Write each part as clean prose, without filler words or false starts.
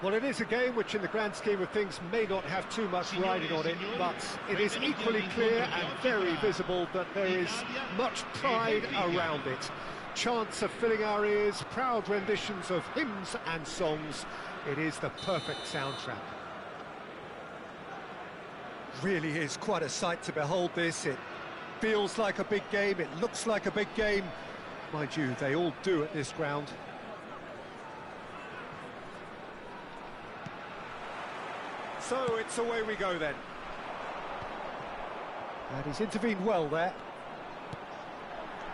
Well, it is a game which in the grand scheme of things may not have too much riding on it, but it is equally clear and very visible that there is much pride around it. Chants are filling our ears, proud renditions of hymns and songs. It is the perfect soundtrack. Really is quite a sight to behold this. It feels like a big game, it looks like a big game. Mind you, they all do at this ground. So it's away we go then. And he's intervened well there.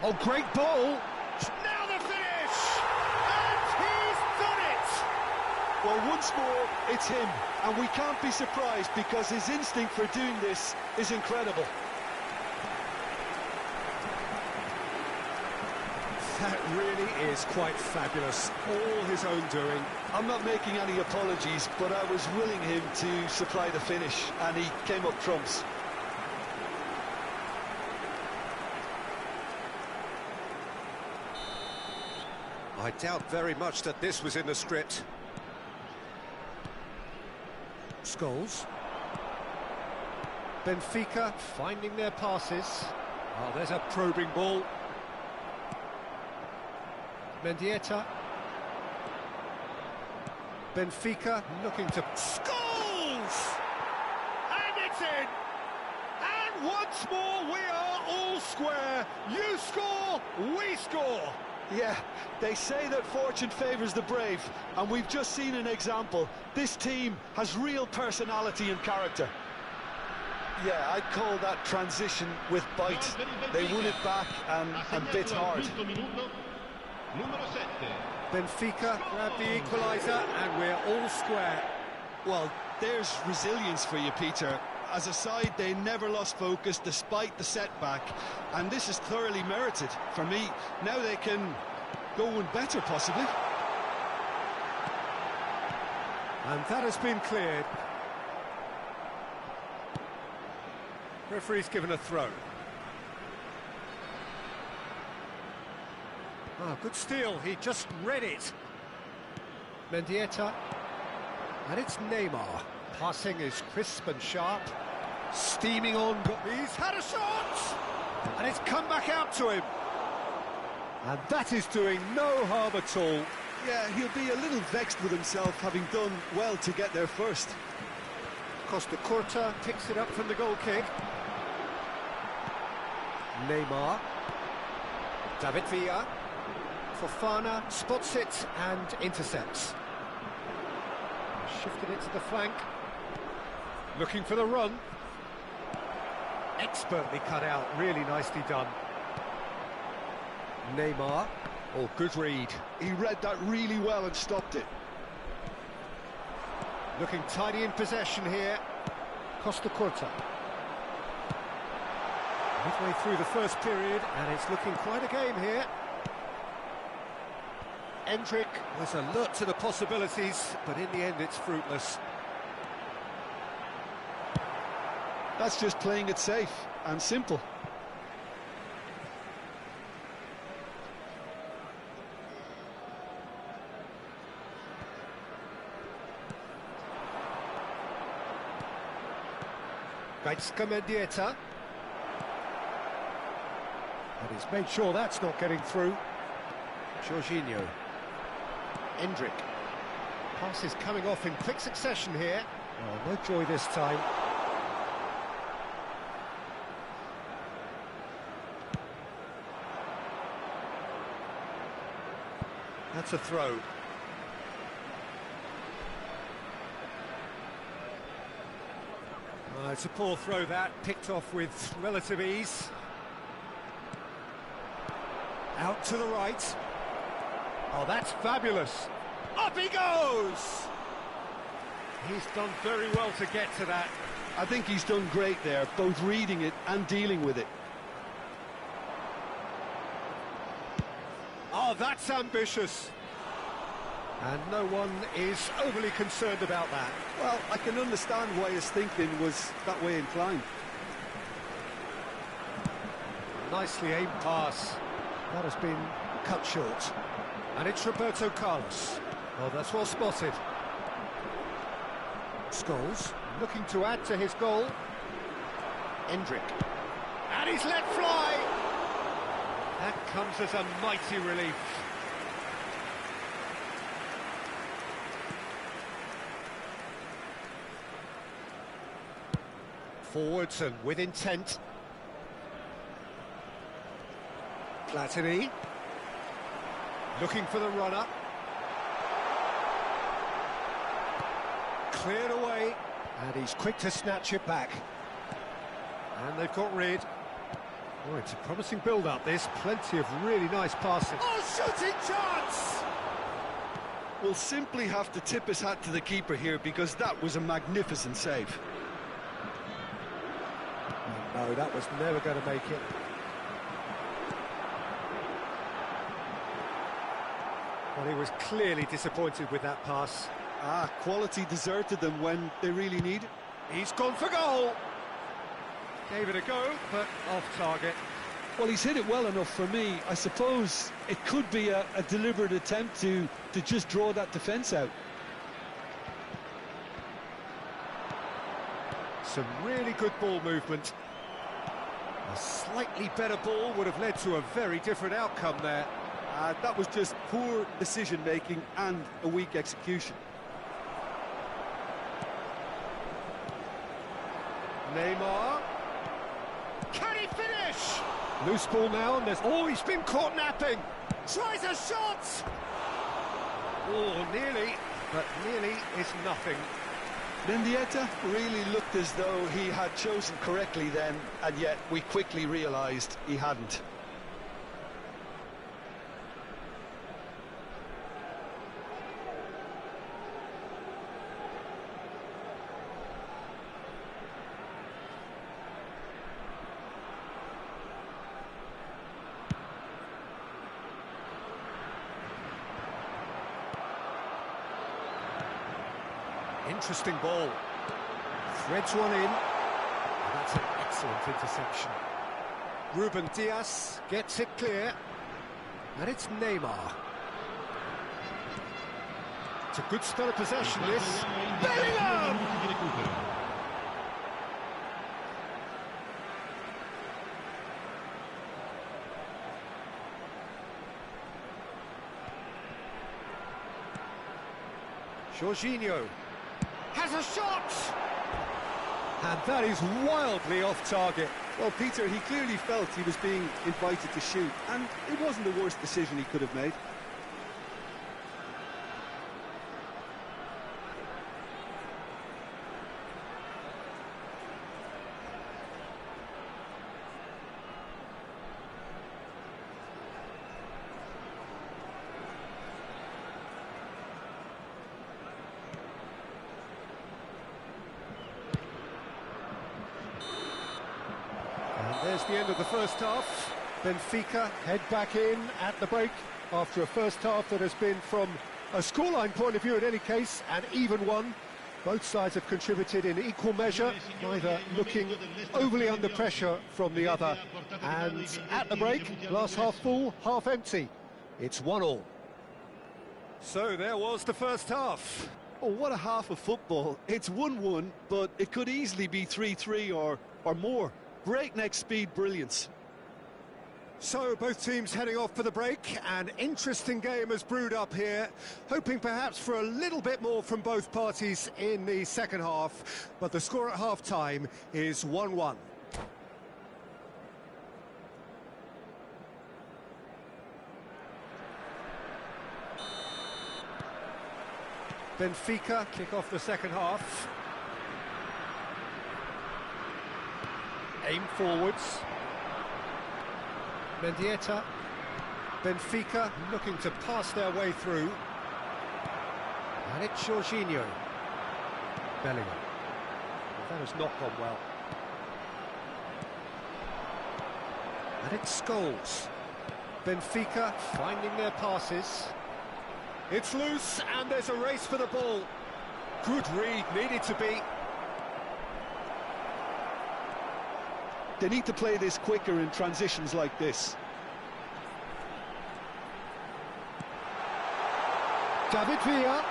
Oh, great ball! Now the finish! And he's done it! Well, once more, it's him. And we can't be surprised because his instinct for doing this is incredible. That really is quite fabulous. All his own doing. I'm not making any apologies, but I was willing him to supply the finish, and he came up trumps. I doubt very much that this was in the script. Scholes. Benfica finding their passes. Oh, there's a probing ball. Mendieta. Benfica looking to... Scholes! And it's in! And once more we are all square. You score, we score! Yeah, they say that fortune favours the brave, and we've just seen an example. This team has real personality and character. Yeah, I'd call that transition with bite. They won it back and bit hard. Benfica grab the equaliser and we're all square. Well, there's resilience for you, Peter. As a side, they never lost focus despite the setback, and this is thoroughly merited. For me, now they can go one better, possibly. And that has been cleared. Referee's given a throw. Oh, good steal, he just read it. Mendieta. And it's Neymar. Passing is crisp and sharp. Steaming on, he's had a shot! And it's come back out to him. And that is doing no harm at all. Yeah, he'll be a little vexed with himself, having done well to get there first. Costa Curta picks it up from the goal kick. Neymar. David Villa. Fofana spots it and intercepts. Shifted it to the flank. Looking for the run. Expertly cut out, really nicely done. Neymar. Oh, good read. He read that really well and stopped it. Looking tidy in possession here. Costa Curta. Midway through the first period, and it's looking quite a game here. Endrick was alert to the possibilities, but in the end it's fruitless. That's just playing it safe and simple. Gaizka Mendieta. And he's made sure that's not getting through. Jorginho. Endrick. Pass is coming off in quick succession here. Oh, no joy this time. That's a throw. It's a poor throw that, picked off with relative ease. Out to the right. Oh, that's fabulous. Up he goes! He's done very well to get to that. I think he's done great there, both reading it and dealing with it. Oh, that's ambitious. And no one is overly concerned about that. Well, I can understand why his thinking was that way inclined. Nicely aimed pass. That has been cut short. And it's Roberto Carlos. Oh, that's well spotted. Scholes looking to add to his goal. Endrick. And he's let fly! That comes as a mighty relief. Forwards and with intent. Platini. Looking for the runner. Cleared away. And he's quick to snatch it back. And they've got rid. Oh, it's a promising build-up, this. Plenty of really nice passing. Oh, shooting chance! We'll simply have to tip his hat to the keeper here, because that was a magnificent save. No, that was never going to make it. Well, he was clearly disappointed with that pass. Quality deserted them when they really need it. He's gone for goal! Gave it a go, but off target. Well, he's hit it well enough for me. I suppose it could be a deliberate attempt to just draw that defence out. Some really good ball movement. A slightly better ball would have led to a very different outcome there. That was just poor decision-making and a weak execution. Neymar. Can he finish? Loose ball now, and he's been caught napping. Tries a shot! Oh, nearly, but nearly is nothing. Mendieta really looked as though he had chosen correctly then, and yet we quickly realised he hadn't. Interesting ball. Threads one in. And that's an excellent interception. Ruben Diaz gets it clear. And it's Neymar. It's a good spell of possession, this. Bellingham! Jorginho has a shot! And that is wildly off target. Well, Peter, he clearly felt he was being invited to shoot, and it wasn't the worst decision he could have made. There's the end of the first half. Benfica head back in at the break after a first half that has been, from a scoreline point of view in any case, an even one. Both sides have contributed in equal measure, neither looking overly under pressure from the other. And at the break, glass half full, half empty. It's 1-1. So there was the first half. Oh, what a half of football. It's 1-1, but it could easily be 3-3 or more. Breakneck speed brilliance. So both teams heading off for the break. An interesting game has brewed up here, hoping perhaps for a little bit more from both parties in the second half, but the score at half-time is 1-1. Benfica kick off the second half. Aim forwards. Mendieta. Benfica looking to pass their way through. And it's Jorginho. Bellingham. Well, that has not gone well. And it's Scholes. Benfica finding their passes. It's loose, and there's a race for the ball. Good read, needed to be. They need to play this quicker in transitions like this. David Villa!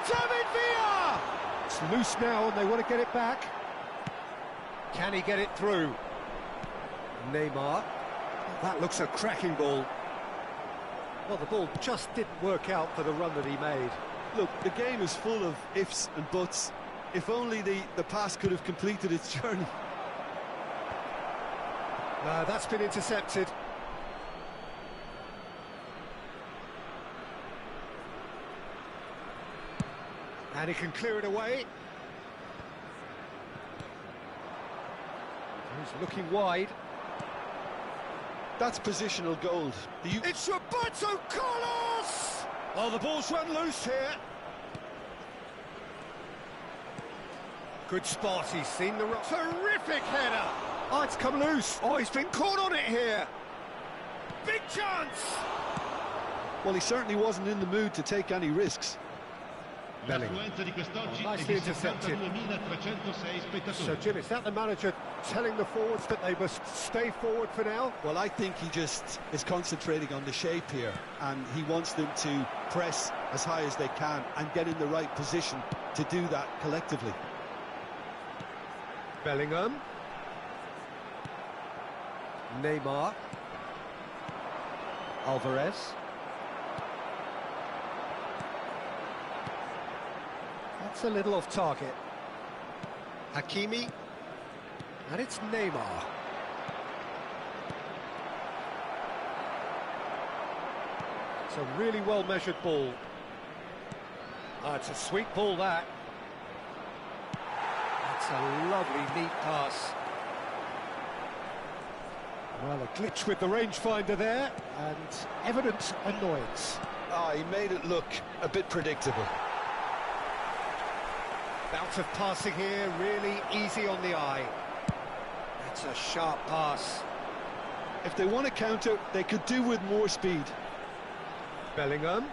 David Villa! It's loose now and they want to get it back. Can he get it through? Neymar. That looks a cracking ball. Well, the ball just didn't work out for the run that he made. Look, the game is full of ifs and buts. If only the pass could have completed its journey. No, that's been intercepted. And he can clear it away. He's looking wide. That's positional gold. It's Roberto Carlos! Oh, the ball's run loose here. Good spot, he's seen the... Terrific header! Oh, it's come loose. Oh, he's been caught on it here. Big chance! Well, he certainly wasn't in the mood to take any risks. Nicely intercepted. So, Jim, is that the manager telling the forwards that they must stay forward for now? Well, I think he just is concentrating on the shape here, and he wants them to press as high as they can and get in the right position to do that collectively. Bellingham. Neymar. Alvarez. That's a little off target. Hakimi. And it's Neymar. It's a really well-measured ball. Oh, it's a sweet ball, that. That's a lovely, neat pass. Well, a glitch with the rangefinder there, and evident annoyance. Ah, he made it look a bit predictable. Bout of passing here, really easy on the eye. That's a sharp pass. If they want to counter, they could do with more speed. Bellingham.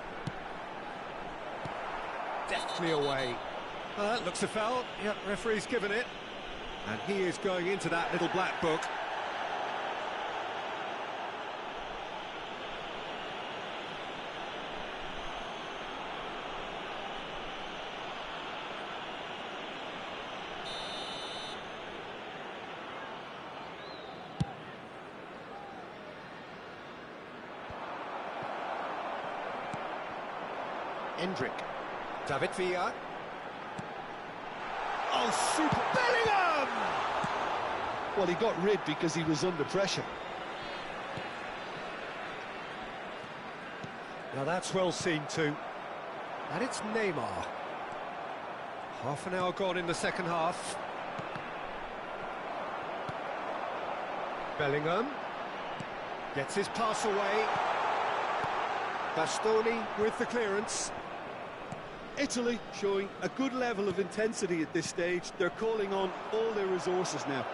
Deftly away. Looks a foul. Yep, referee's given it. And he is going into that little black book. Endrick. David Villa. Oh, super. Bellingham! Well, he got rid because he was under pressure. Now that's well seen too. And it's Neymar. Half an hour gone in the second half. Bellingham. Gets his pass away. Bastoni with the clearance. Italy showing a good level of intensity at this stage. They're calling on all their resources now.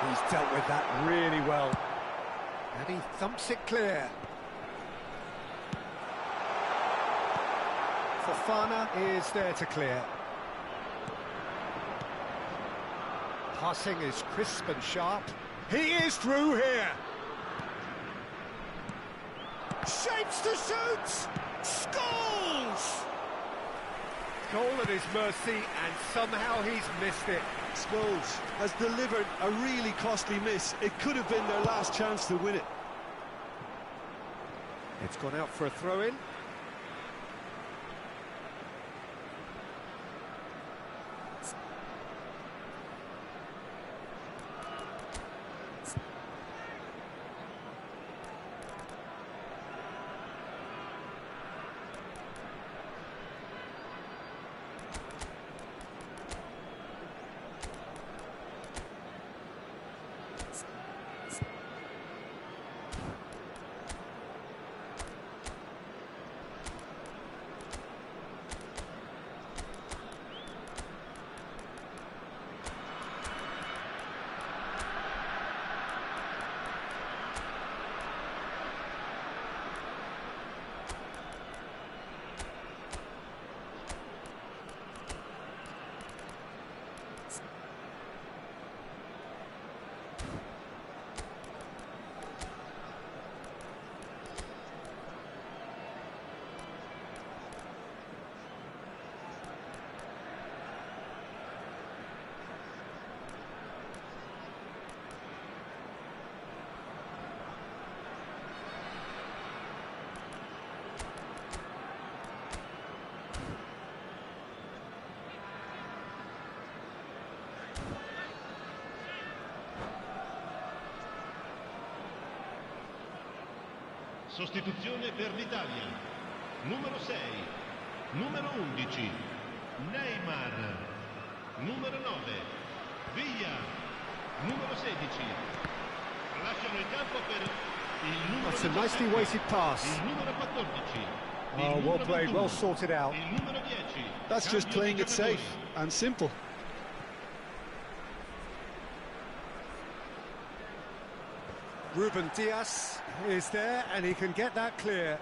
He's dealt with that really well. And he thumps it clear. Fofana is there to clear. Passing is crisp and sharp. He is through here. Shapes to shoot. Scores! Goal at his mercy, and somehow he's missed it. Scholes has delivered a really costly miss. It could have been their last chance to win it. It's gone out for a throw-in. sostituzione per l'Italia. Numero 6, numero 11, Neymar. Numero 9, Villa. Numero 16. Lasciano il campo per il numero That's a 17, nicely weighted pass. il numero 14. Oh, well played, well sorted out. Il numero 10. That's just Cambio playing di it safe giocatori. and simple. Ruben Diaz is there and he can get that clear.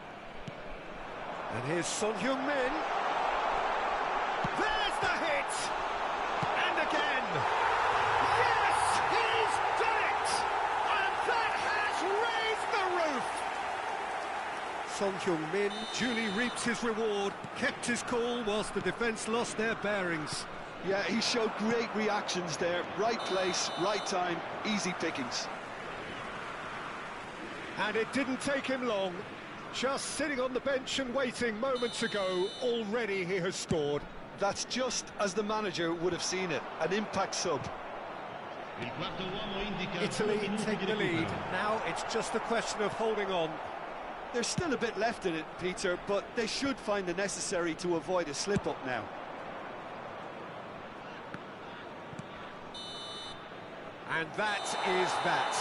And here's Son Heung-min. There's the hit! And again! Yes! He's done it! And that has raised the roof! Son Heung-min duly reaps his reward, kept his cool whilst the defence lost their bearings. Yeah, he showed great reactions there. Right place, right time, easy pickings. And it didn't take him long. Just sitting on the bench and waiting moments ago, already he has scored. That's just as the manager would have seen it, an impact sub. Il quarto uomo indica Italy 2 minuti take di the lead. recupero. Now it's just a question of holding on. There's still a bit left in it, Peter, but they should find the necessary to avoid a slip-up now. And that is that.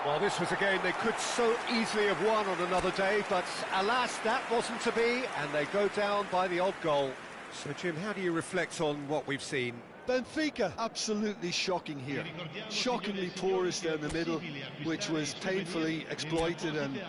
Well, this was a game they could so easily have won on another day, but alas, that wasn't to be, and they go down by the odd goal. So, Jim, how do you reflect on what we've seen? Benfica, absolutely shocking here. Shockingly porous down the middle, which was painfully exploited and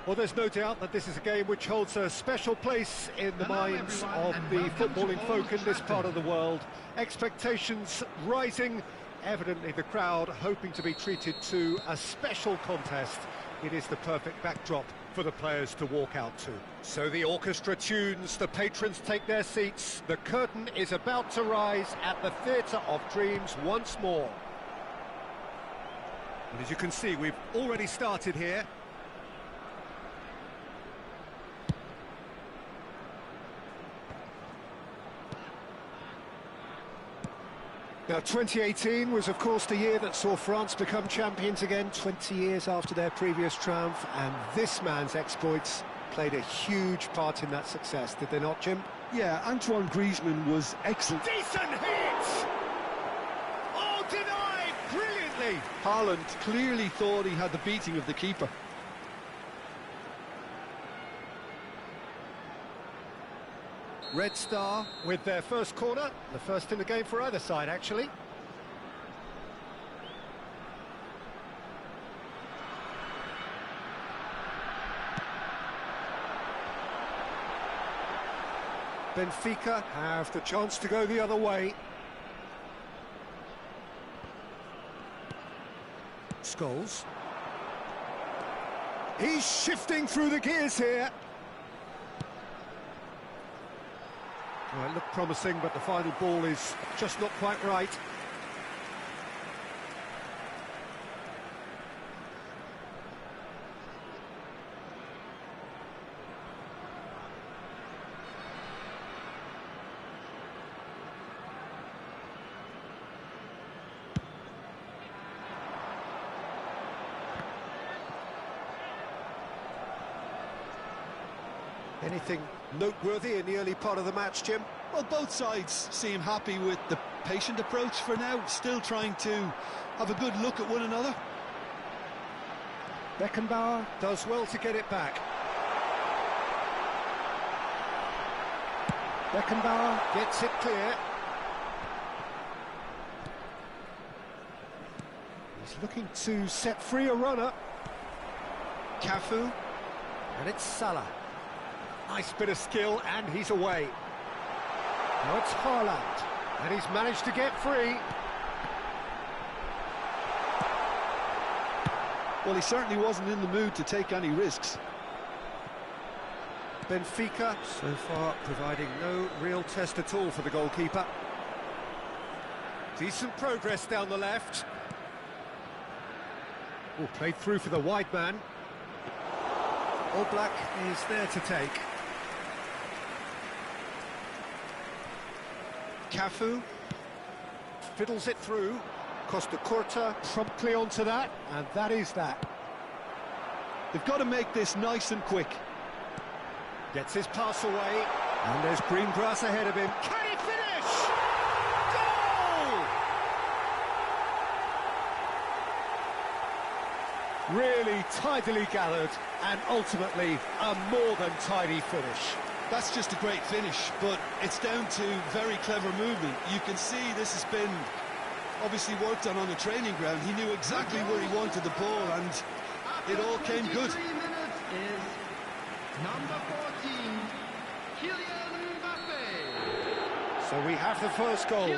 Well, there's no doubt that this is a game which holds a special place in the minds of the footballing folk in this part of the world. Expectations rising, evidently the crowd hoping to be treated to a special contest. It is the perfect backdrop for the players to walk out to. So the orchestra tunes, the patrons take their seats, the curtain is about to rise at the Theatre of Dreams once more. And as you can see, we've already started here. Now, 2018 was, of course, the year that saw France become champions again, 20 years after their previous triumph, and this man's exploits played a huge part in that success, did they not, Jim? Yeah, Antoine Griezmann was excellent. Decent hit! Oh, denied brilliantly! Haaland clearly thought he had the beating of the keeper. Red Star with their first corner, the first in the game for either side, actually. Benfica have the chance to go the other way. Scholes. He's shifting through the gears here. Well, it looked promising, but the final ball is just not quite right. Anything noteworthy in the early part of the match, Jim? Well, both sides seem happy with the patient approach for now, still trying to have a good look at one another. Beckenbauer does well to get it back. Beckenbauer gets it clear. He's looking to set free a runner. Cafu. And it's Salah. Nice bit of skill, and he's away. Now it's Haaland, and he's managed to get free. Well, he certainly wasn't in the mood to take any risks. Benfica, so far, providing no real test at all for the goalkeeper. Decent progress down the left. Oh, played through for the wide man. Oblak is there to take. Cafu fiddles it through. Costa Curta promptly onto that, and that is that. They've got to make this nice and quick. Gets his pass away, and there's green grass ahead of him. Can he finish? Goal! Really tidily gathered, and ultimately a more than tidy finish. That's just a great finish, but it's down to very clever movement. You can see this has been obviously worked on the training ground. He knew exactly where he wanted the ball, and it all came good. Number 14, Kylian Mbappe. So we have the first goal.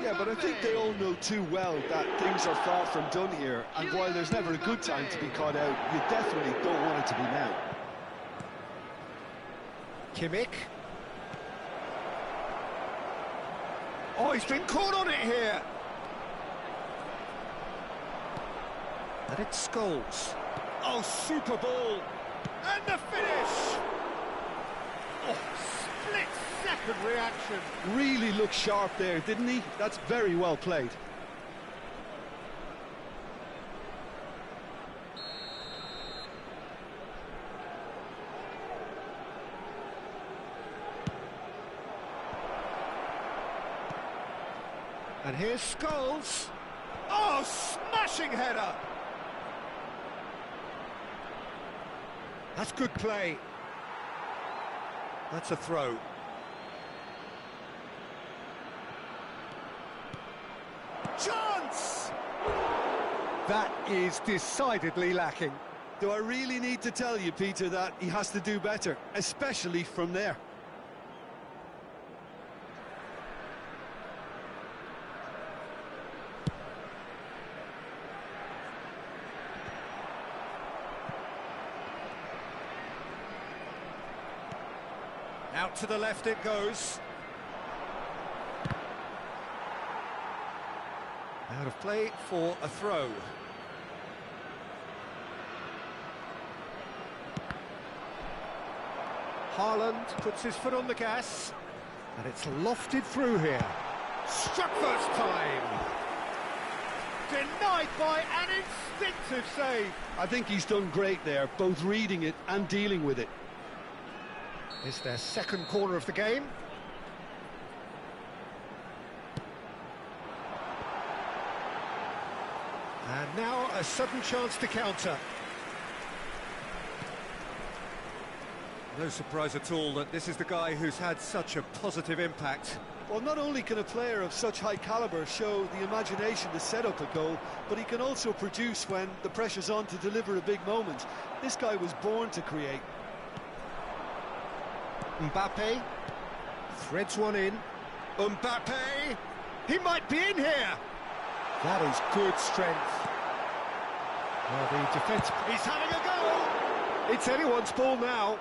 Yeah, but I think they all know too well that things are far from done here, and while there's never a good time to be caught out, you definitely don't want it to be now. Kimmich. Oh, he's been caught on it here. And it's Scholes. Oh, super ball. And the finish. Oh, split-second reaction. Really looked sharp there, didn't he? That's very well played. And here's Scholes. Oh, smashing header. That's good play. That's a throw. Chance! That is decidedly lacking. Do I really need to tell you, Peter, that he has to do better, especially from there? Out to the left it goes. Out of play for a throw. Haaland puts his foot on the gas, and it's lofted through here. Struck first time. Denied by an instinctive save. I think he's done great there, both reading it and dealing with it. It's their second corner of the game. And now a sudden chance to counter. No surprise at all that this is the guy who's had such a positive impact. Well, not only can a player of such high calibre show the imagination to set up a goal, but he can also produce when the pressure's on to deliver a big moment. This guy was born to create. Mbappe threads one in. Mbappe, he might be in here. That is good strength. Well, the defence, he's having a go. It's anyone's ball now.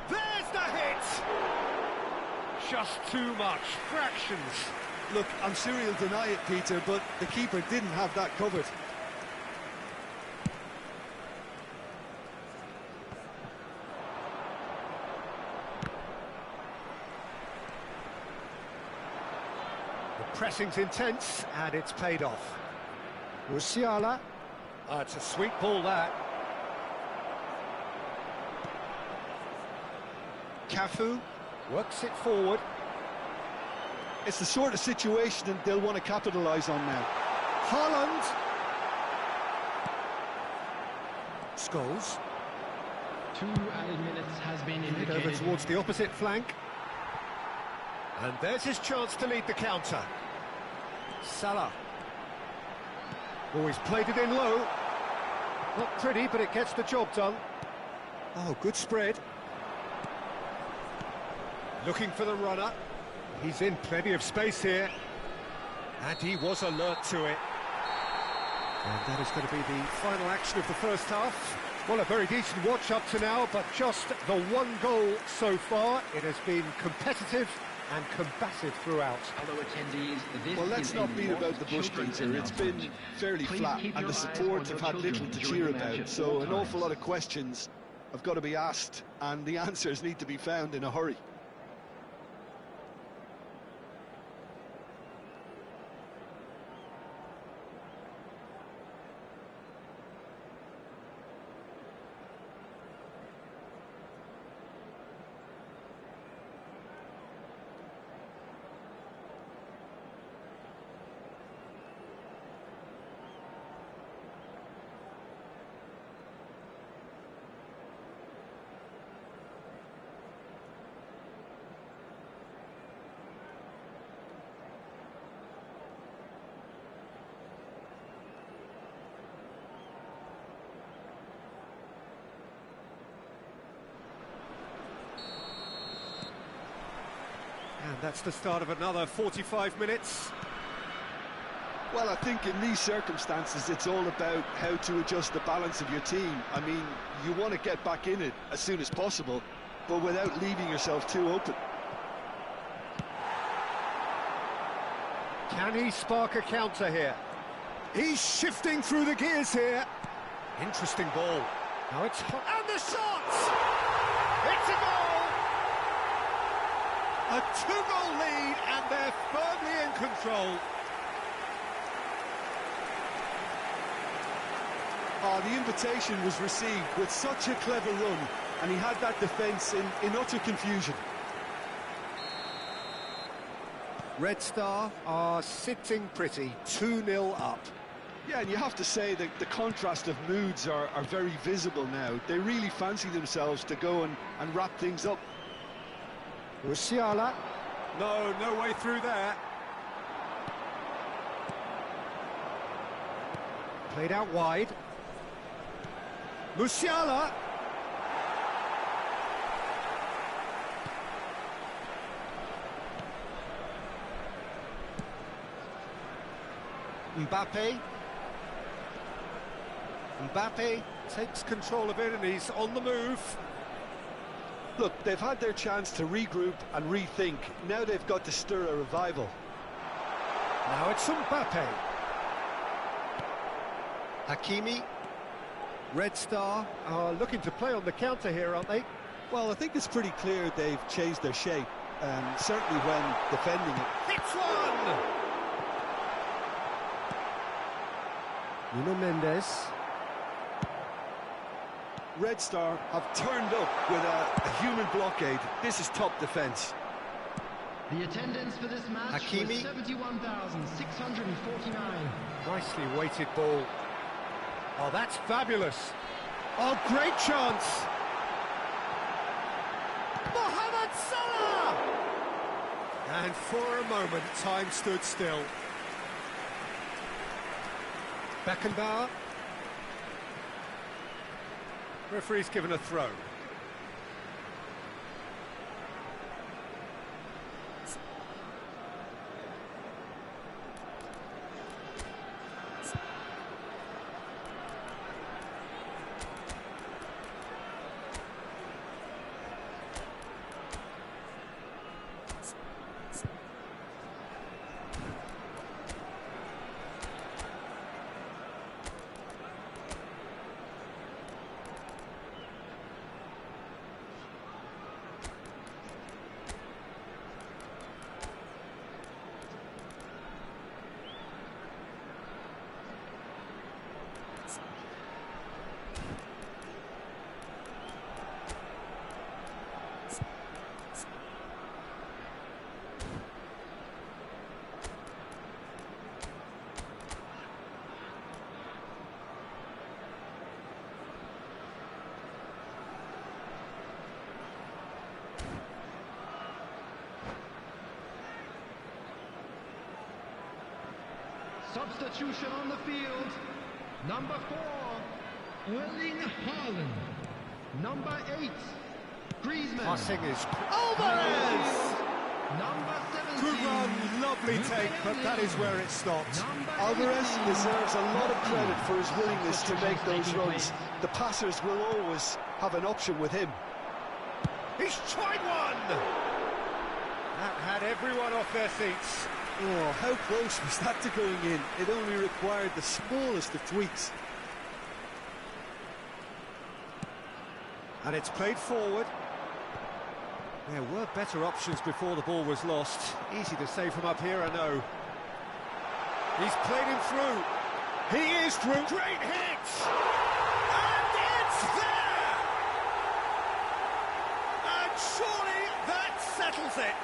There's the hit. Just too much, fractions. Look, I'm sure he'll deny it, Peter, but the keeper didn't have that covered. The pressing's intense, and it's paid off. Musiala. Oh, it's a sweet ball, that. Cafu works it forward. It's the sort of situation that they'll want to capitalise on now. Haaland. Scholes. 2 added minutes has been Head over indicated. towards the opposite flank. And there's his chance to lead the counter. Salah. Oh, he's played it in low. Not pretty, but it gets the job done. Oh, good spread. Looking for the runner. He's in plenty of space here. And he was alert to it. And that is going to be the final action of the first half. Well, a very decent watch up to now, but just the one goal so far. It has been competitive and combative throughout. Fellow attendees, this Well, let's is not a beat about the bush, children's Peter. It's been announcement. fairly Please flat, keep and your the eyes supports on have your had little children to during cheer the match about. at So all an awful times. lot of questions have got to be asked, and the answers need to be found in a hurry. And that's the start of another 45 minutes. Well, I think in these circumstances, it's all about how to adjust the balance of your team. I mean, you want to get back in it as soon as possible, but without leaving yourself too open. Can he spark a counter here? He's shifting through the gears here. Interesting ball. Now it's hot. And the shot! It's a goal! A 2-goal lead, and they're firmly in control. Oh, the invitation was received with such a clever run, and he had that defence in utter confusion. Red Star are sitting pretty, 2-0 up. Yeah, and you have to say that the contrast of moods are very visible now. They really fancy themselves to go and wrap things up. Musiala. No way through there. Played out wide. Musiala. Mbappe. Mbappe takes control of it and he's on the move. Look, they've had their chance to regroup and rethink. Now they've got to stir a revival. Now it's Mbappe. Hakimi. Red Star are looking to play on the counter here, aren't they? Well, I think it's pretty clear they've changed their shape, certainly when defending it. Hits one! Nuno Mendes. Red Star have turned up with a human blockade. This is top defence. The attendance for this match Hakimi. was 71,649. Nicely weighted ball. Oh, that's fabulous. Oh, great chance. Mohamed Salah! And for a moment, time stood still. Beckenbauer. Referee's given a throw. Substitution on the field. Number 4, Erling Haaland. Number 8, Griezmann. Passing is Alvarez! Number 17. Good run, lovely take, but that is where it stopped. Alvarez deserves a lot of credit for his willingness to make those runs. The passers will always have an option with him. He's tried one! That had everyone off their seats. Oh, how close was that to going in? It only required the smallest of tweaks. And it's played forward. There were better options before the ball was lost. Easy to say from up here, I know. He's played him through. He is through. Great hit! And it's there! And surely that settles it.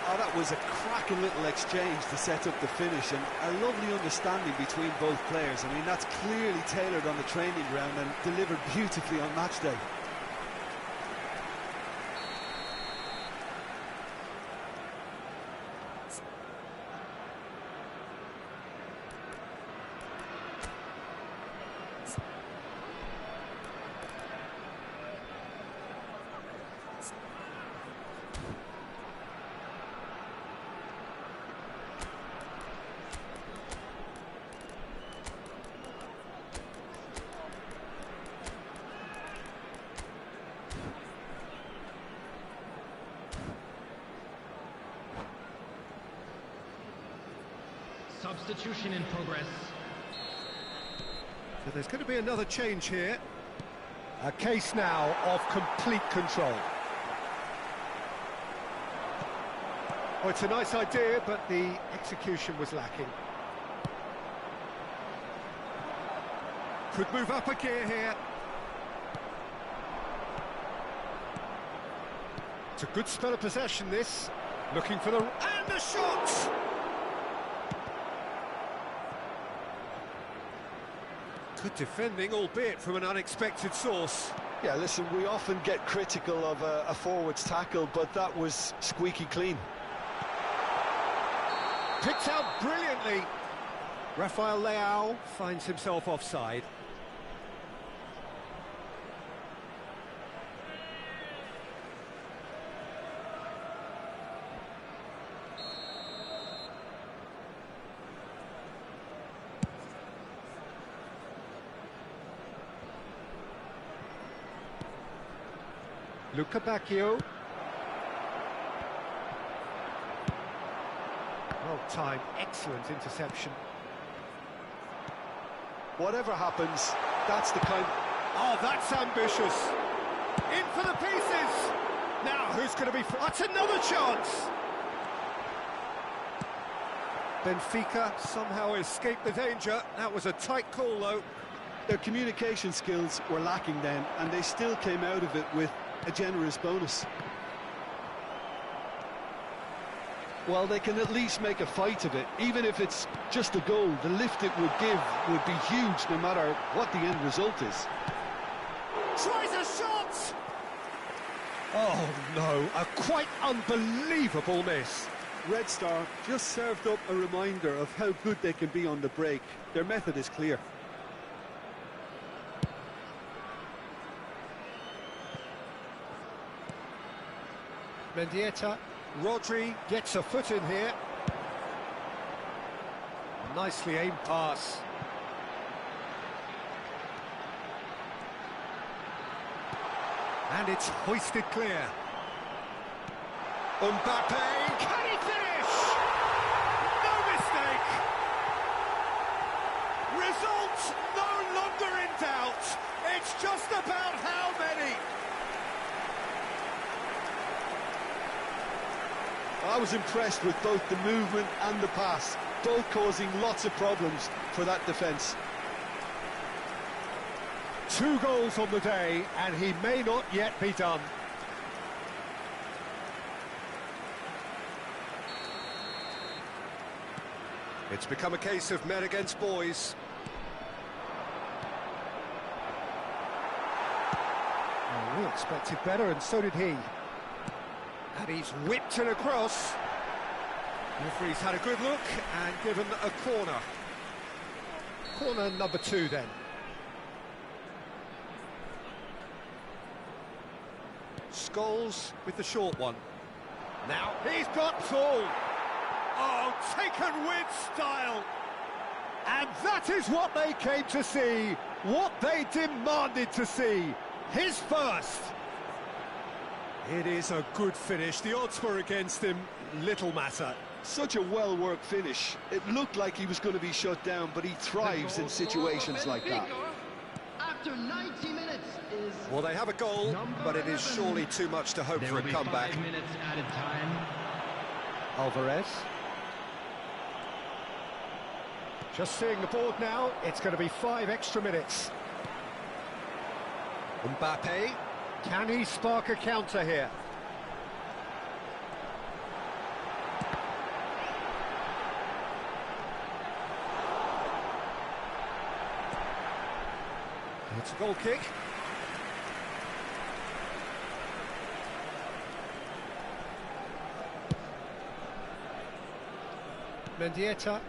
Oh, that was a cracking little exchange to set up the finish, and a lovely understanding between both players. I mean, that's clearly tailored on the training ground and delivered beautifully on match day. Substitution in progress. So there's going to be another change here. A case now of complete control. Oh, it's a nice idea, but the execution was lacking. Could move up a gear here. It's a good spell of possession, this. Looking for the... And the shot! Good defending, albeit from an unexpected source. Yeah, listen, we often get critical of a forward's tackle, but that was squeaky clean. Picked out brilliantly. Rafael Leao finds himself offside. Luca Bacchio. Well timed, excellent interception. Whatever happens, that's the kind... Oh, that's ambitious. In for the pieces. Now, who's going to be... That's another chance. Benfica somehow escaped the danger. That was a tight call, though. Their communication skills were lacking then, and they still came out of it with a generous bonus. Well, they can at least make a fight of it. Even if it's just a goal, the lift it would give would be huge no matter what the end result is. Tries a shot! Oh, no, a quite unbelievable miss. Red Star just served up a reminder of how good they can be on the break. Their method is clear. Mendieta, Rodri gets a foot in here. Nicely aimed pass. And it's hoisted clear. Mbappe, can he finish? No mistake. Result no longer in doubt. It's just about how many. I was impressed with both the movement and the pass, both causing lots of problems for that defence. 2 goals on the day, and he may not yet be done. It's become a case of men against boys. Oh, we expected better, and so did he. And he's whipped it across. The referee's had a good look and given a corner. Corner number 2 then. Scholes with the short one. Now he's got Paul. Oh, taken with style. And that is what they came to see, what they demanded to see. His first. It is a good finish. The odds were against him. Little matter. Such a well-worked finish. It looked like he was going to be shut down, but he thrives in situations like that. After 90 minutes is... Well, they have a goal, but it is surely too much to hope for a comeback. 5 minutes added time. Alvarez. Just seeing the board now, it's going to be 5 extra minutes. Mbappe. Can he spark a counter here? It's a goal kick. Mendieta.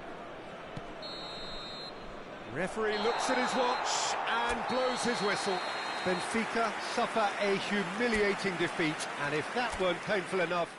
Referee looks at his watch and blows his whistle. Benfica suffer a humiliating defeat, and if that weren't painful enough,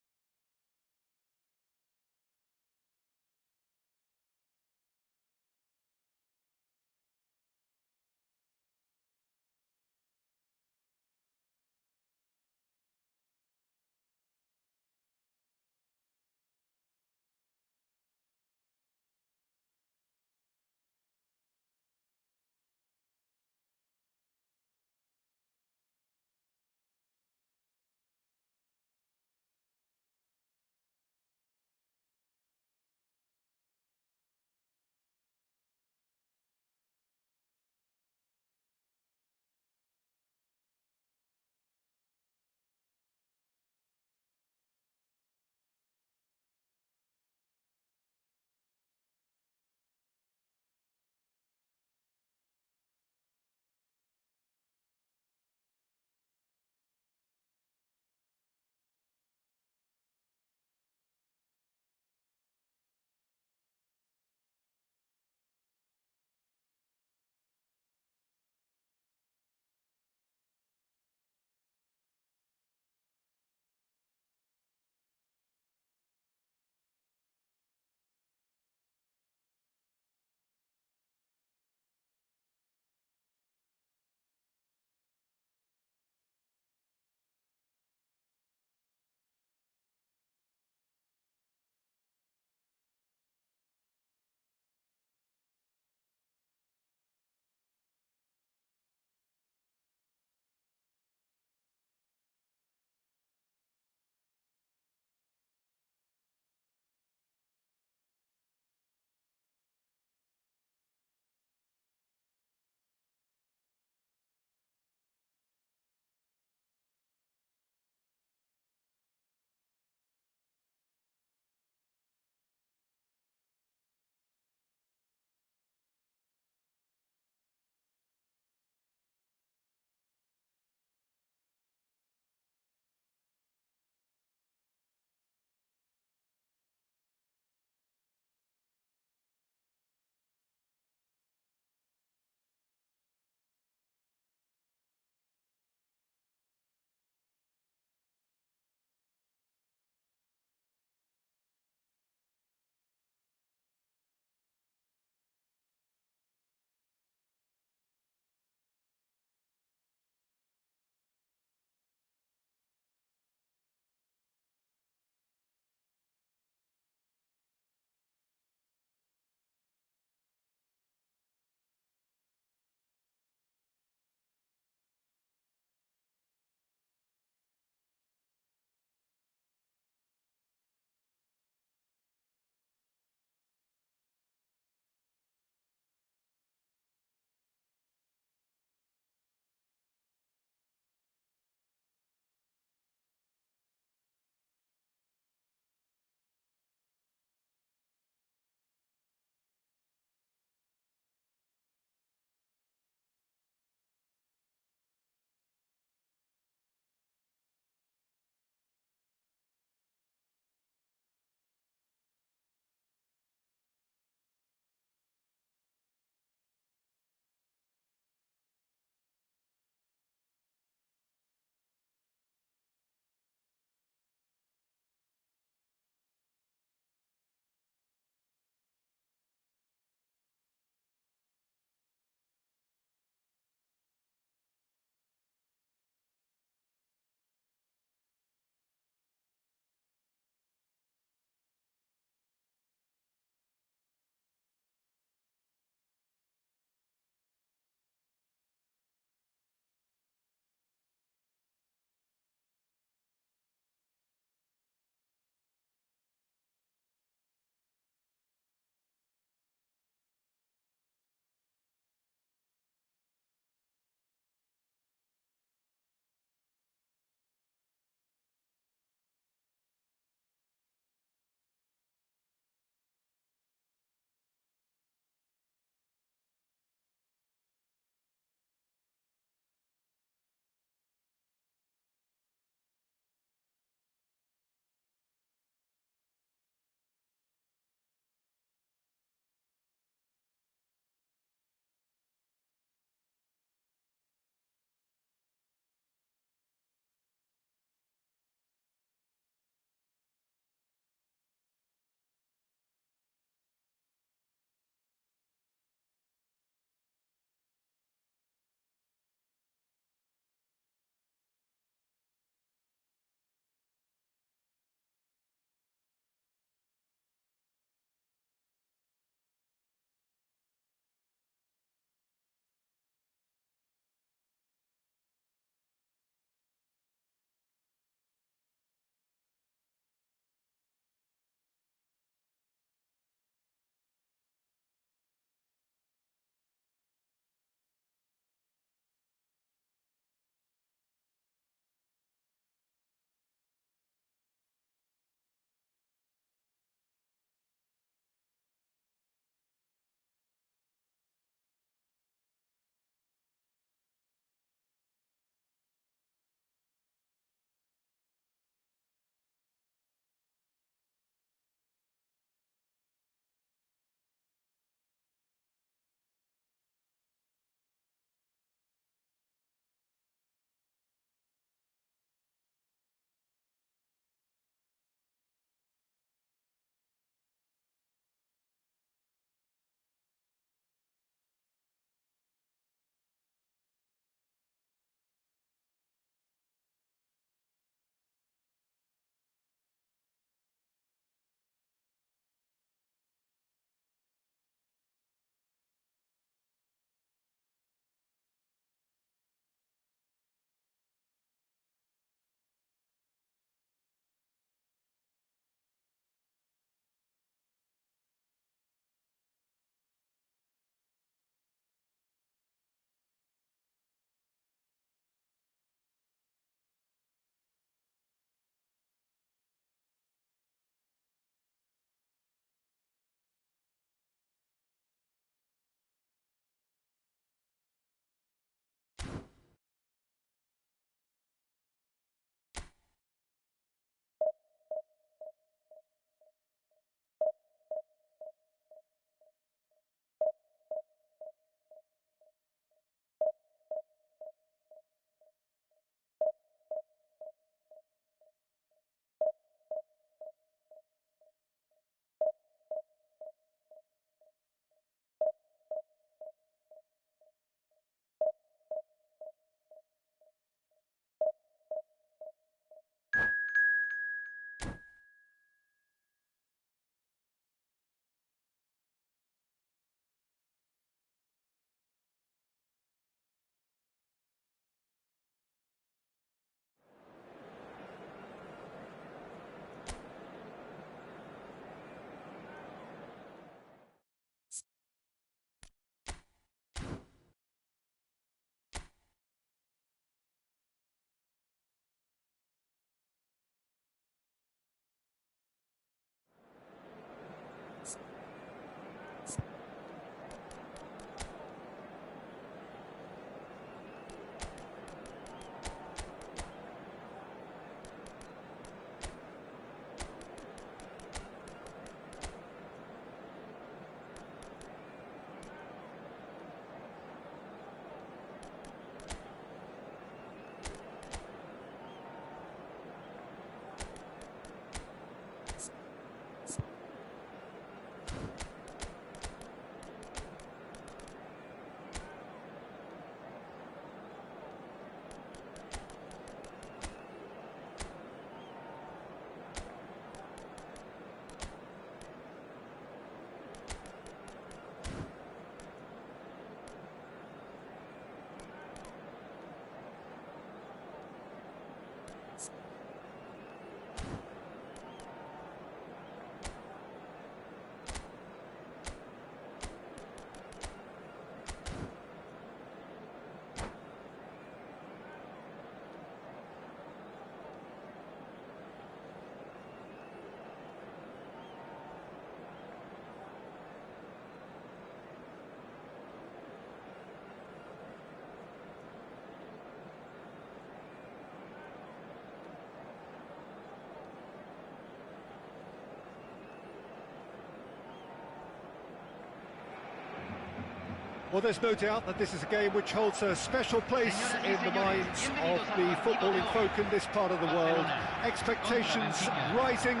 Well, there's no doubt that this is a game which holds a special place in the minds of the footballing folk in this part of the world. Expectations rising,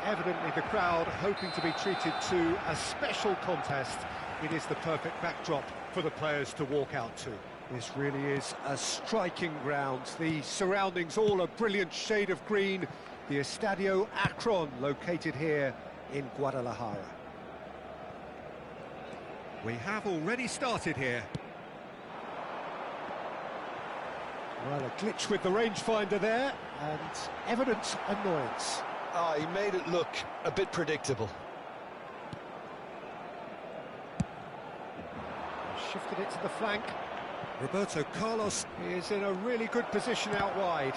evidently the crowd hoping to be treated to a special contest. It is the perfect backdrop for the players to walk out to. This really is a striking ground. The surroundings all a brilliant shade of green. The Estadio Akron, located here in Guadalajara. We have already started here. Well, a glitch with the rangefinder there, and evident annoyance. He made it look a bit predictable. Shifted it to the flank. Roberto Carlos is in a really good position out wide.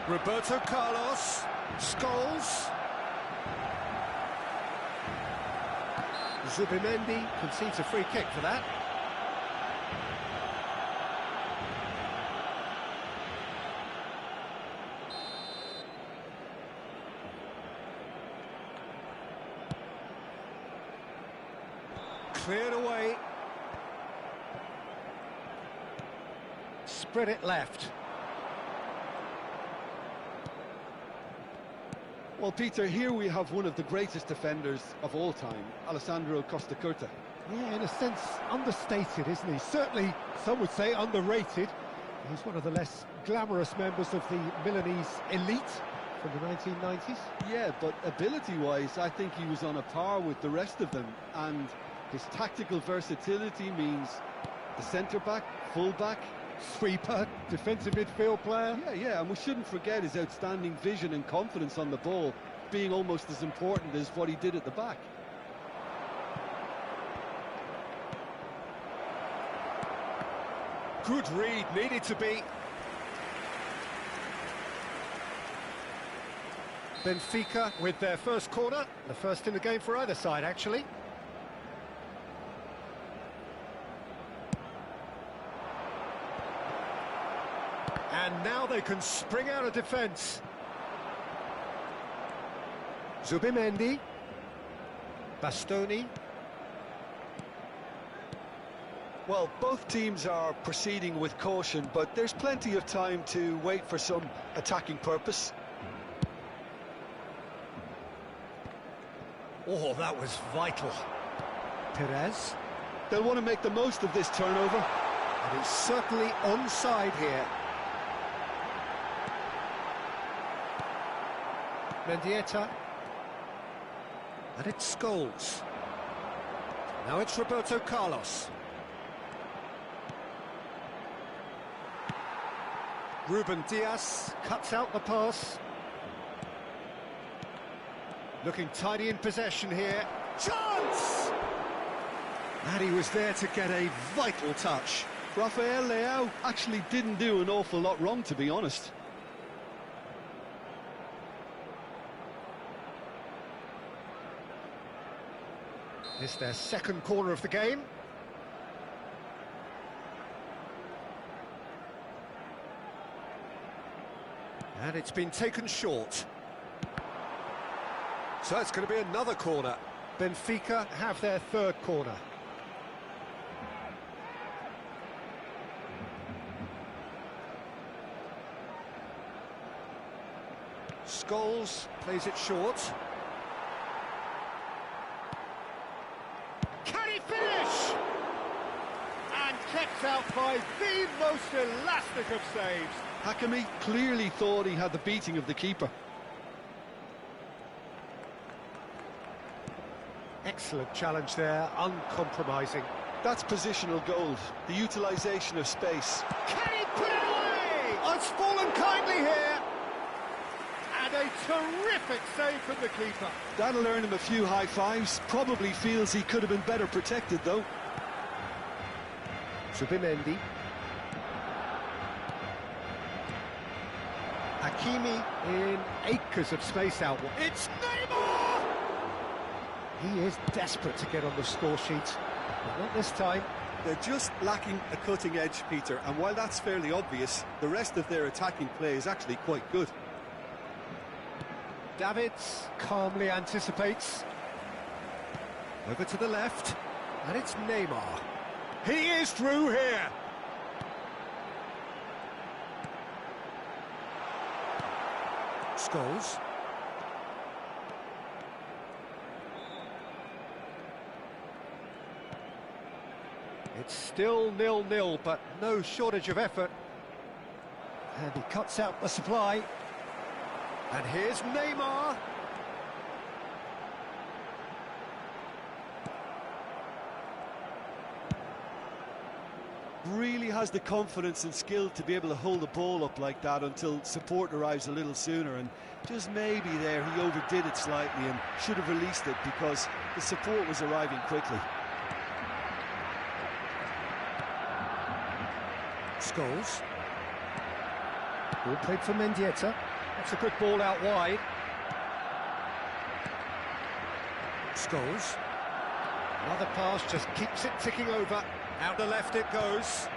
Roberto Carlos, Scholes. Zubimendi concedes a free kick for that. Cleared away. Spread it left. Well, Peter, here we have one of the greatest defenders of all time, Alessandro Costa Curta. Yeah, in a sense, understated, isn't he? Certainly, some would say underrated. He's one of the less glamorous members of the Milanese elite from the 1990s. Yeah, but ability-wise, I think he was on a par with the rest of them, and his tactical versatility means the centre-back, full-back, Sweeper, defensive midfield player. Yeah, and we shouldn't forget his outstanding vision and confidence on the ball, being almost as important as what he did at the back. Good read, needed to be. Benfica with their first corner, the first in the game for either side, actually. And now they can spring out of defence. Zubimendi. Bastoni. Well, both teams are proceeding with caution, but there's plenty of time to wait for some attacking purpose. Oh, that was vital. Perez. They'll want to make the most of this turnover. And he's certainly onside here. Mendieta. And it's Scholes. Now it's Roberto Carlos. Ruben Diaz cuts out the pass. Looking tidy in possession here. Chance! And he was there to get a vital touch. Rafael Leao actually didn't do an awful lot wrong, to be honest. This is their second corner of the game. And it's been taken short. So it's going to be another corner. Benfica have their third corner. Scholes plays it short. Can he finish? And kept out by the most elastic of saves. Hakimi clearly thought he had the beating of the keeper. Excellent challenge there, uncompromising. That's positional gold, the utilisation of space. Can he put it away? Oh, it's fallen kindly here. And a terrific save from the keeper. That'll earn him a few high fives. Probably feels he could have been better protected, though. Zubimendi. Hakimi in acres of space out. It's Neymar! He is desperate to get on the score sheet, but not this time. They're just lacking a cutting edge, Peter, and while that's fairly obvious, the rest of their attacking play is actually quite good. Davids calmly anticipates. Over to the left, and it's Neymar. He is through here. Scholes. It's still 0-0, but no shortage of effort. And he cuts out the supply. And here's Neymar. Really has the confidence and skill to be able to hold the ball up like that until support arrives a little sooner, and just maybe there he overdid it slightly and should have released it because the support was arriving quickly. Scholes. Ball played for Mendieta. That's a good ball out wide. Scholes. Another pass, just keeps it ticking over. Out the left it goes.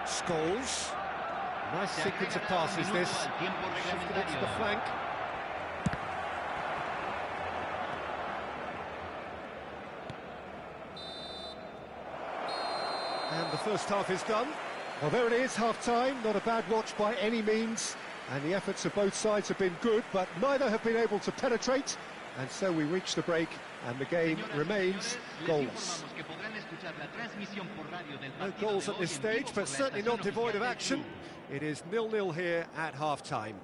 Scholes. Nice sequence of passes this. Shifted it to the flank. And the first half is done. Well, there it is, half-time. Not a bad watch by any means. And the efforts of both sides have been good, but neither have been able to penetrate. And so we reach the break, and the game remains goalless. No goals at this stage, but certainly not devoid of action. It is 0-0 here at half-time.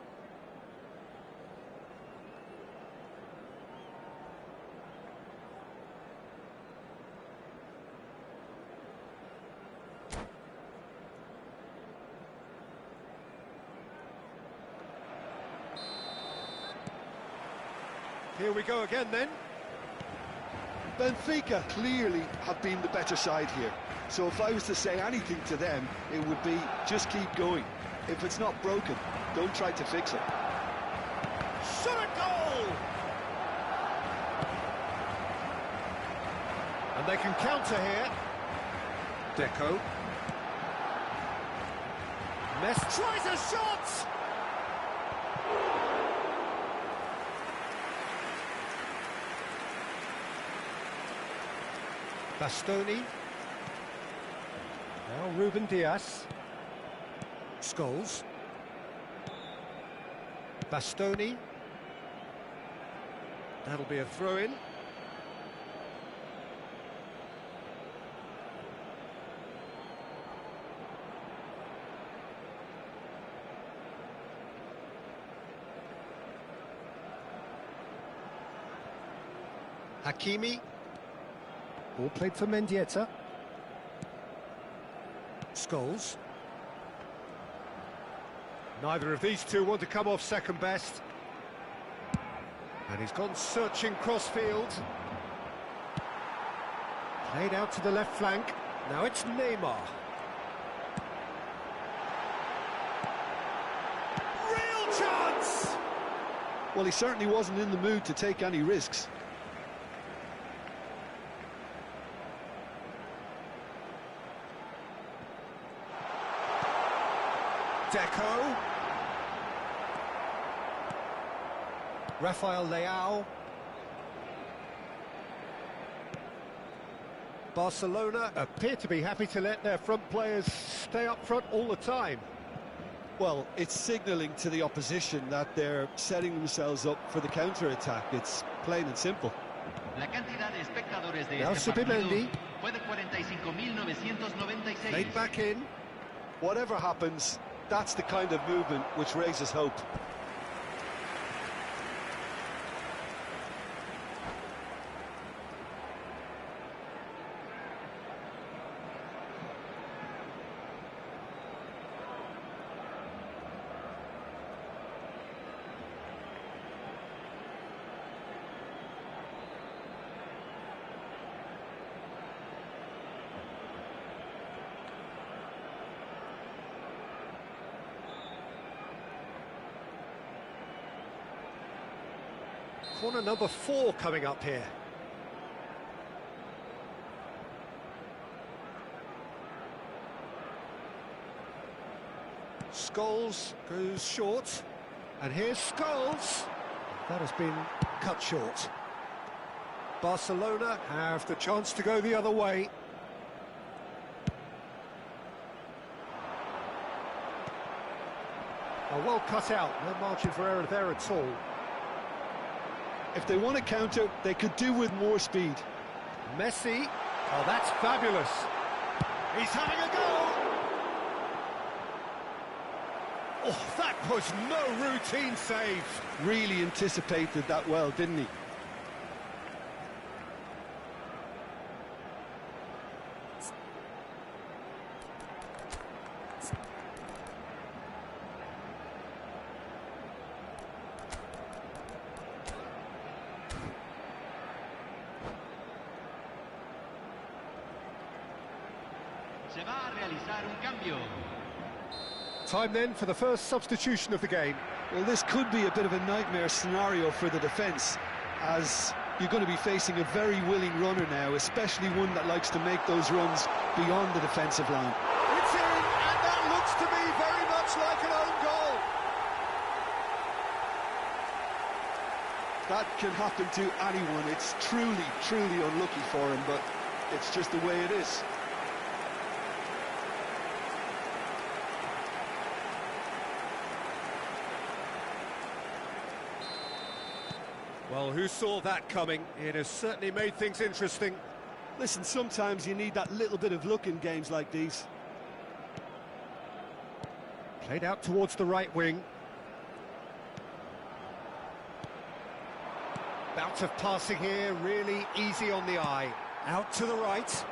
Here we go again then. Benfica clearly have been the better side here. So if I was to say anything to them, it would be just keep going. If it's not broken, don't try to fix it. Shot a goal! And they can counter here. Deco. Messi tries a shot! Bastoni. Now Ruben Diaz. Scholes. Bastoni. That'll be a throw-in. Hakimi. Ball played for Mendieta. Scholes. Neither of these two want to come off second best. And he's gone searching cross-field. Played out to the left flank. Now it's Neymar. Real chance! Well, he certainly wasn't in the mood to take any risks. Deco. Rafael Leao. Barcelona appear to be happy to let their front players stay up front all the time. Well, it's signalling to the opposition that they're setting themselves up for the counter-attack. It's plain and simple. Now Subimendi. Laid back in. Whatever happens, that's the kind of movement which raises hope. Corner number 4 coming up here. Scholes goes short. And here's Scholes. That has been cut short. Barcelona have the chance to go the other way. Well cut out, no margin for error there at all. If they want to counter, they could do with more speed. Messi, oh that's fabulous. He's having a go! Oh, that was no routine save. Really anticipated that well, didn't he? Se va a realizar un cambio. Time then for the first substitution of the game. Well, this could be a bit of a nightmare scenario for the defence, as you're going to be facing a very willing runner now, especially one that likes to make those runs beyond the defensive line. It's in, and that looks to be very much like an own goal. That can happen to anyone. It's truly, truly unlucky for him, but it's just the way it is. Well, who saw that coming? It has certainly made things interesting. Listen, sometimes you need that little bit of luck in games like these. Played out towards the right wing. Bout of passing here, really easy on the eye. Out to the right.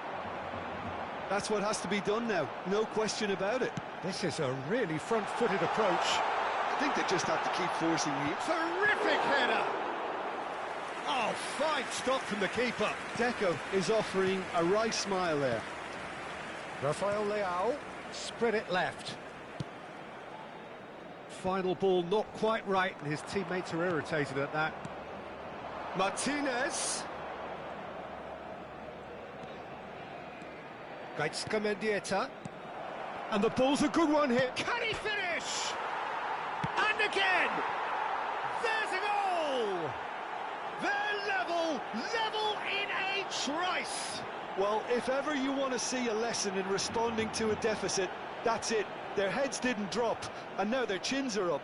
That's what has to be done now, no question about it. This is a really front-footed approach. I think they just have to keep forcing the... Terrific header! Oh, fine stop from the keeper. Deco is offering a right smile there. Rafael Leao, spread it left. Final ball not quite right, and his teammates are irritated at that. Martinez. Gaitska Mendieta. And the ball's a good one here. Can he finish? And again! There's a goal! They're level in a trice! Well, if ever you want to see a lesson in responding to a deficit, that's it. Their heads didn't drop, and now their chins are up.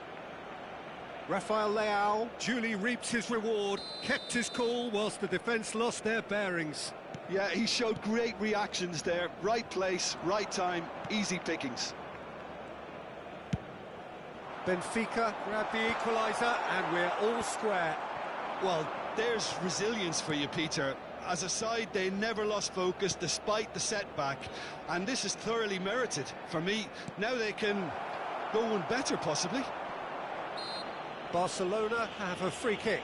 Rafael Leao duly reaps his reward, kept his cool whilst the defence lost their bearings. Yeah, he showed great reactions there. Right place, right time, easy pickings. Benfica grab the equaliser, and we're all square. Well, there's resilience for you, Peter. As a side, they never lost focus despite the setback, and this is thoroughly merited. For me, now they can go one better, possibly. Barcelona have a free kick.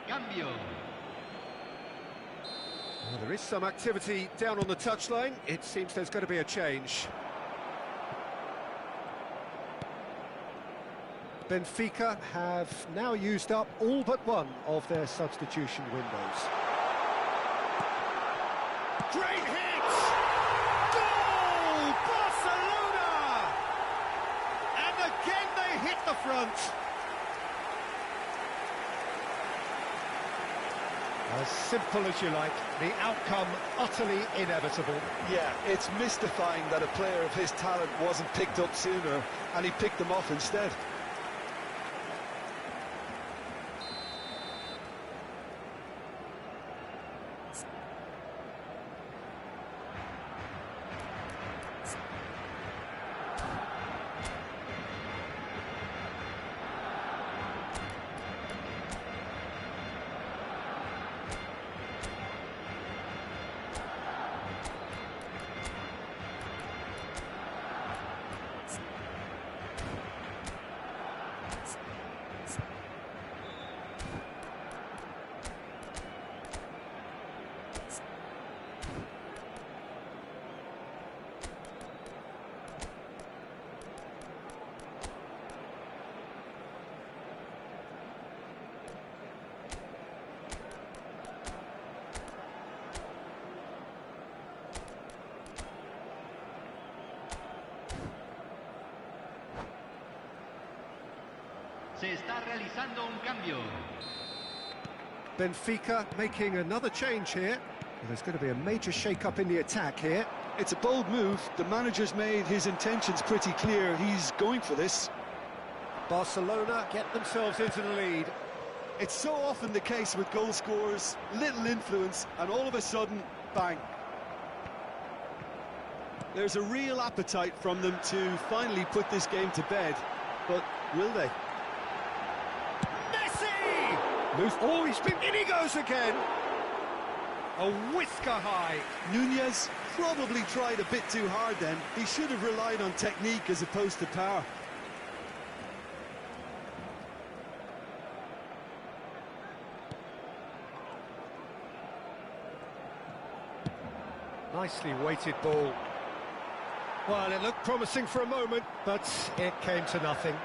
Cambio. Well, there is some activity down on the touchline. It seems there's going to be a change. Benfica have now used up all but one of their substitution windows. Great hit! Goal! Barcelona! And again they hit the front. As simple as you like, the outcome utterly inevitable. Yeah, it's mystifying that a player of his talent wasn't picked up sooner, and he picked them off instead. Se está realizando un cambio. Benfica making another change here. There's going to be a major shake-up in the attack here. It's a bold move. The manager's made his intentions pretty clear. He's going for this. Barcelona get themselves into the lead. It's so often the case with goal scorers, little influence, and all of a sudden, bang. There's a real appetite from them to finally put this game to bed, but will they? Messi! Oh, he's been in he goes again! A whisker high. Nunez probably tried a bit too hard then. He should have relied on technique as opposed to power. Nicely weighted ball. Well, it looked promising for a moment, but it came to nothing.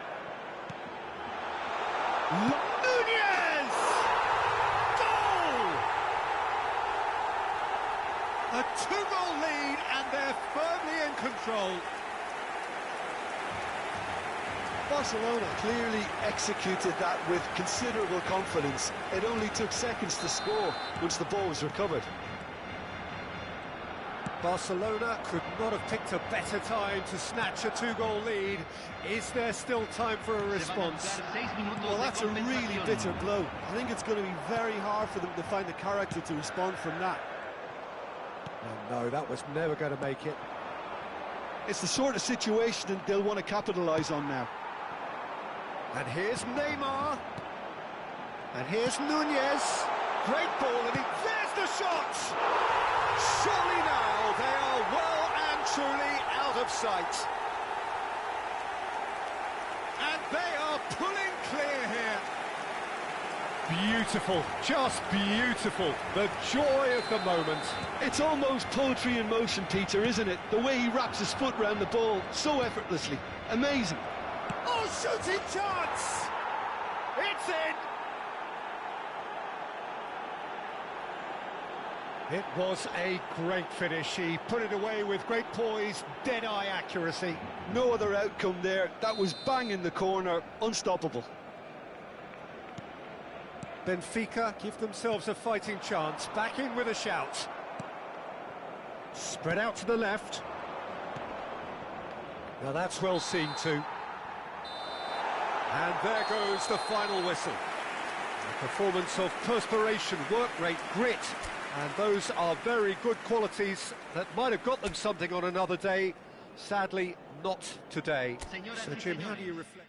Nunez! Goal! A 2-goal lead, and they're firmly in control. Barcelona clearly executed that with considerable confidence. It only took seconds to score once the ball was recovered. Barcelona could not have picked a better time to snatch a 2-goal lead. Is there still time for a response? Well, that's a really bitter blow. I think it's going to be very hard for them to find the character to respond from that. Oh, no, that was never going to make it. It's the sort of situation that they'll want to capitalise on now. And here's Neymar. And here's Nunez. Great ball, and there's the shot! Surely now they are well and truly out of sight. And they are pulling clear here. Beautiful, just beautiful. The joy of the moment. It's almost poetry in motion, Peter, isn't it? The way he wraps his foot round the ball so effortlessly. Amazing. Oh, shooting chance! It's in! It was a great finish. He put it away with great poise, dead-eye accuracy. No other outcome there. That was bang in the corner, unstoppable. Benfica give themselves a fighting chance, back in with a shout. Spread out to the left. Now that's well seen too. And there goes the final whistle. A performance of perspiration, work rate, grit. And those are very good qualities that might have got them something on another day. Sadly, not today. So, Jim, how do you reflect?